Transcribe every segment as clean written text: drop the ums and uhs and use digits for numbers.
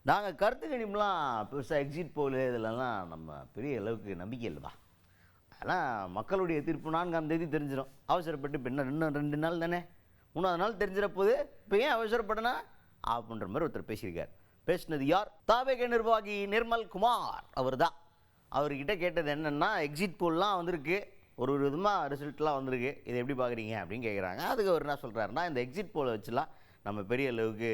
நாங்கள் கருத்து கணிப்புலாம் பெருசாக எக்ஸிட் போல் இதிலலாம் நம்ம பெரிய அளவுக்கு நம்பிக்கை இல்லைப்பா. ஆனால் மக்களுடைய தீர்ப்பு 4ஆம் தேதி தெரிஞ்சிடும். அவசரப்பட்டு இப்போ இன்னும் 2 நாள் தானே, 3ஆவது நாள் தெரிஞ்சிட போது இப்போ ஏன் அவசரப்படனா அப்படின்ற மாதிரி ஒருத்தர் பேசியிருக்கார். பேசினது யார்? தாவேக நிர்வாகி நிர்மல் குமார் அவர் தான். அவர்கிட்ட கேட்டது என்னென்னா, எக்ஸிட் போல்லாம் வந்திருக்கு, ஒரு விதமாக ரிசல்ட்லாம் வந்திருக்கு, இதை எப்படி பார்க்குறீங்க அப்படின்னு கேட்குறாங்க. அதுக்கு அவர் என்ன சொல்கிறாருன்னா, இந்த எக்ஸிட் போலை வச்சுலாம் நம்ம பெரிய அளவுக்கு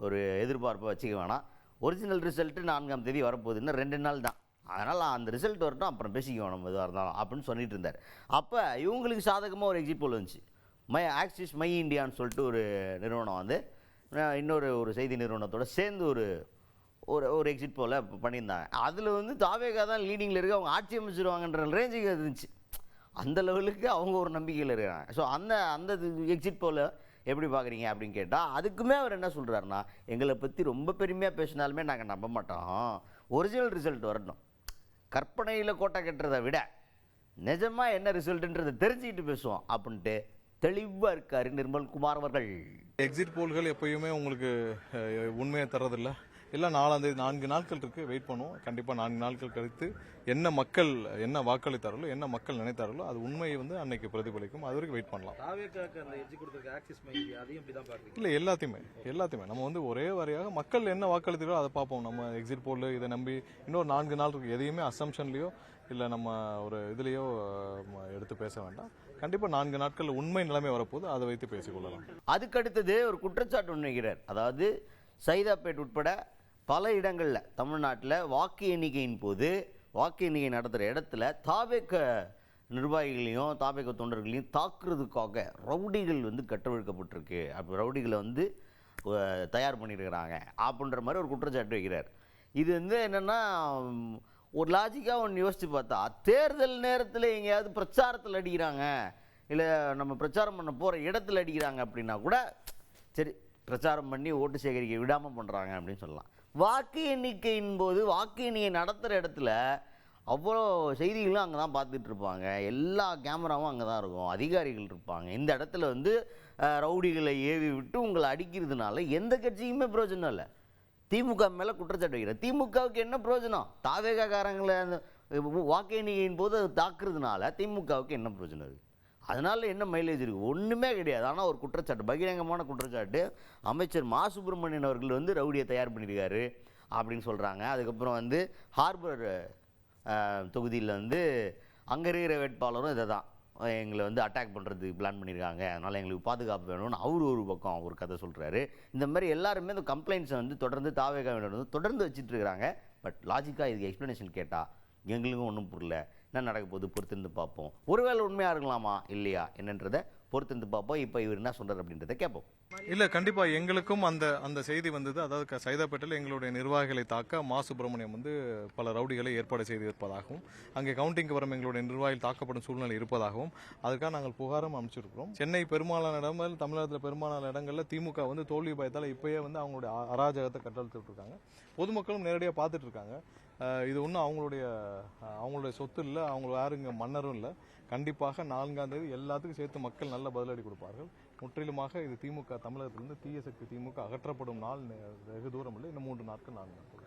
ஒரு எதிர்பார்ப்பை வச்சுக்க வேணாம். ஒரிஜினல் ரிசல்ட்டு 4ஆம் தேதி வரப்போகுது, இன்னும் 2 நாள் தான், அதனால் அந்த ரிசல்ட் வரட்டும், அப்புறம் பேசிக்குவோம் நம்ம எதுவாக இருந்தாலும் அப்படின்னு சொல்லிட்டு இருந்தார். அப்போ இவங்களுக்கு சாதகமாக ஒரு எக்ஸிட் போல் வந்துச்சு. ஆக்சிஸ் மை இண்டியான்னு சொல்லிட்டு ஒரு நிறுவனம் வந்து இன்னொரு செய்தி நிறுவனத்தோடு சேர்ந்து ஒரு எக்ஸிட் போல் பண்ணியிருந்தாங்க. அதில் வந்து தாவேகா தான் லீடிங்கில் இருக்குது, அவங்க ஆட்சி அமைச்சிருவாங்கன்ற ரேஞ்சுக்கு இருந்துச்சு. அந்த லெவலுக்கு அவங்க ஒரு நம்பிக்கையில் இருக்கிறாங்க. ஸோ அந்த எக்ஸிட் போல் எப்படி பார்க்குறீங்க அப்படின்னு கேட்டால், அதுக்குமே அவர் என்ன சொல்கிறாருன்னா, எங்களை பற்றி ரொம்ப பெருமையாக பேசினாலுமே நாங்கள் நம்ப மாட்டோம், ஒரிஜினல் ரிசல்ட் வரணும், கற்பனையில் கோட்டை கட்டுறதை விட நிஜமாக என்ன ரிசல்ட்டுன்றதை தெரிஞ்சுக்கிட்டு பேசுவோம் அப்படின்ட்டு தெளிவாக இருக்கார் நிர்மல் குமார் அவர்கள். எக்ஸிட் போல்கள் எப்பயுமே உங்களுக்கு உண்மையை தர்றதில்லை. இல்லை 4ஆம் தேதி 4 நாட்கள் இருக்குது, வெயிட் பண்ணுவோம். கண்டிப்பாக 4 நாட்கள் கழித்து என்ன மக்கள் என்ன வாக்களித்தார்களோ, என்ன மக்கள் நினைத்தார்களோ அது உண்மையை வந்து அன்னைக்கு பிரதிபலிக்கும். அது வரைக்கும் வெயிட் பண்ணலாம். இல்லை, எல்லாத்தையுமே நம்ம வந்து ஒரே வரையாக மக்கள் என்ன வாக்களித்தாரோ அதை பார்ப்போம். நம்ம எக்ஸிட் போல் இதை நம்பி இன்னொரு 4 நாள் இருக்குது, எதையுமே அசம்ஷன்லையோ இல்லை நம்ம ஒரு இதுலேயோ எடுத்து பேச வேண்டாம். கண்டிப்பாக 4 நாட்கள் உண்மை நிலைமை வரப்போது, அதை வைத்து பேசிக்கொள்ளலாம். அதுக்கடுத்தது ஒரு குற்றச்சாட்டு முன்வைக்கிறார். அதாவது சைதாப்பேட் உட்பட பல இடங்களில் தமிழ்நாட்டில் வாக்கு எண்ணிக்கையின் போது வாக்கு எண்ணிக்கை நடத்துகிற இடத்துல தாவேக நிர்வாகிகளையும் தாவேக தொண்டர்களையும் தாக்குறதுக்காக ரவுடிகள் வந்து கட்டவிழ்க்கப்பட்டிருக்கு, அப்போ ரவுடிகளை வந்து தயார் பண்ணியிருக்கிறாங்க அப்படின்ற மாதிரி ஒரு குற்றச்சாட்டு வைக்கிறார். இது வந்து என்னென்னா, ஒரு லாஜிக்காக ஒன்று யோசித்து பார்த்தா, தேர்தல் நேரத்தில் எங்கேயாவது பிரச்சாரத்தில் அடிக்கிறாங்க, இல்லை நம்ம பிரச்சாரம் பண்ண போகிற இடத்துல அடிக்கிறாங்க அப்படின்னா கூட சரி, பிரச்சாரம் பண்ணி ஓட்டு சேகரிக்க விடாமல் பண்ணுறாங்க அப்படின்னு சொல்லலாம். வாக்கு எண்ணிக்கையின் போது வாக்கு எண்ணிக்கை நடத்துகிற இடத்துல அவ்வளோ செய்திகளும் அங்கே தான் பார்த்துட்டு இருப்பாங்க, எல்லா கேமராவும் அங்கே தான் இருக்கும், அதிகாரிகள் இருப்பாங்க. இந்த இடத்துல வந்து ரவுடிகளை ஏவி விட்டு உங்களை அடிக்கிறதுனால எந்த கட்சிக்குமே பிரயோஜனம் இல்லை. திமுக மேலே குற்றச்சாட்டு வைக்கிற திமுகவுக்கு என்ன பிரயோஜனம்? தாவேகாரங்களை அந்த வாக்கு எண்ணிக்கையின் போது அது தாக்குறதுனால திமுகவுக்கு என்ன பிரயோஜனம் இருக்குது? அதனால் என்ன மைலேஜ் இருக்குது? ஒன்றுமே கிடையாது. ஆனால் ஒரு குற்றச்சாட்டு, பகிரங்கமான குற்றச்சாட்டு, அமைச்சர் மா சுப்பிரமணியன் அவர்கள் வந்து ரவுடியை தயார் பண்ணியிருக்காரு அப்படின்னு சொல்கிறாங்க. அதுக்கப்புறம் வந்து ஹார்பர் தொகுதியில் வந்து அங்கே இருக்கிற வேட்பாளரும் இதை தான், எங்களை வந்து அட்டாக் பண்ணுறதுக்கு பிளான் பண்ணியிருக்காங்க, அதனால் எங்களுக்கு பாதுகாப்பு வேணும்னு அவர் ஒரு பக்கம் ஒரு கதை சொல்கிறாரு. இந்த மாதிரி எல்லாருமே இந்த கம்ப்ளைண்ட்ஸை வந்து தொடர்ந்து தாவேகாவினர் வந்து தொடர்ந்து வச்சுட்டு இருக்கிறாங்க. பட் லாஜிக்காக இதுக்கு எக்ஸ்ப்ளனேஷன் கேட்டால் எங்களுக்கும் ஒன்றும் புரியல, என்ன நடக்க போகுது பொறுத்திருந்து பார்ப்போம். ஒருவேளை உண்மையாக இருக்கலாமா இல்லையா என்னன்றதை பொறுத்திருந்து பார்ப்போம். இப்போ இவர் என்ன சொல்கிறார் அப்படின்றத கேட்போம். இல்லை, கண்டிப்பாக எங்களுக்கும் அந்த செய்தி வந்தது. அதாவது சைதாப்பேட்டில் எங்களுடைய நிர்வாகிகளை தாக்க மா சுப்பிரமணியம் வந்து பல ரவுடிகளை ஏற்பாடு செய்திருப்பதாகவும், அங்கே கவுண்டிங்க்கு வரும் எங்களுடைய நிர்வாகிகள் தாக்கப்படும் சூழ்நிலை இருப்பதாகவும் அதற்காக நாங்கள் புகாரும் அமைச்சிருக்கிறோம். சென்னை பெரும்பாலான இடங்கள், தமிழகத்தில் பெரும்பாலான இடங்களில் திமுக வந்து தோல்வி பயத்தால் இப்போயே வந்து அவங்களுடைய அராஜகத்தை கட்டழுத்துட்டு இருக்காங்க. பொதுமக்களும் நேரடியாக பார்த்துட்டு இருக்காங்க. இது ஒன்றும் அவங்களுடைய சொத்து இல்லை, அவங்க யாருங்க மன்னரும் இல்லை. கண்டிப்பாக 4ஆம் தேதி எல்லாத்துக்கும் சேர்த்து மக்கள் நல்ல பதிலடி கொடுப்பார்கள். முற்றிலுமாக இது திமுக தமிழகத்திலிருந்து தீய சக்தி திமுக அகற்றப்படும் நாள் வெகு தூரம் இல்லை, இன்னும் 3 நாட்கள் 4 நாட்கள்.